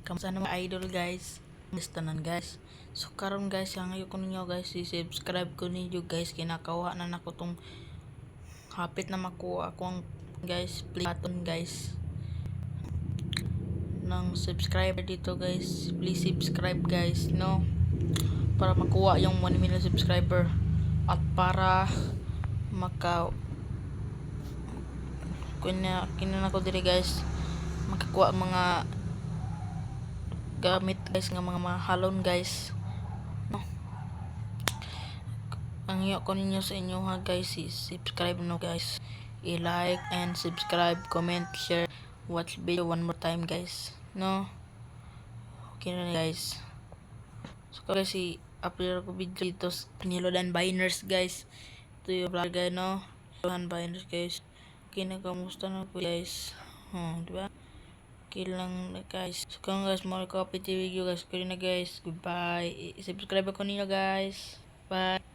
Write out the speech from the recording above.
Kamusta na mga idol guys? Tanan guys. So karon guys, ang ayo ko ninyo guys, i-subscribe ko ninyo guys, kinakawa na nako tong hapit na makuha akong guys, play button guys ng subscriber dito guys. Please subscribe guys, no? Para makuha yung 1 million subscriber at para maka kinan ako diri guys, makakuha mga gamit guys nga mga mahalon guys, no? Ang iyo ko ninyo sa inyo ha guys, subscribe no guys, i-like and subscribe, comment, share, watch video one more time guys, no? Okay na guys. So guys, i-upload ko video dito sa Nilodan Biners guys. Ito yung vlog guys, no? Nilodan Biners guys. Okay na, kamusta na po guys? Diba? Okay lang na guys. So kung guys, more copy the video guys. Okay na guys. Goodbye. Subscribe ako ninyo guys. Bye.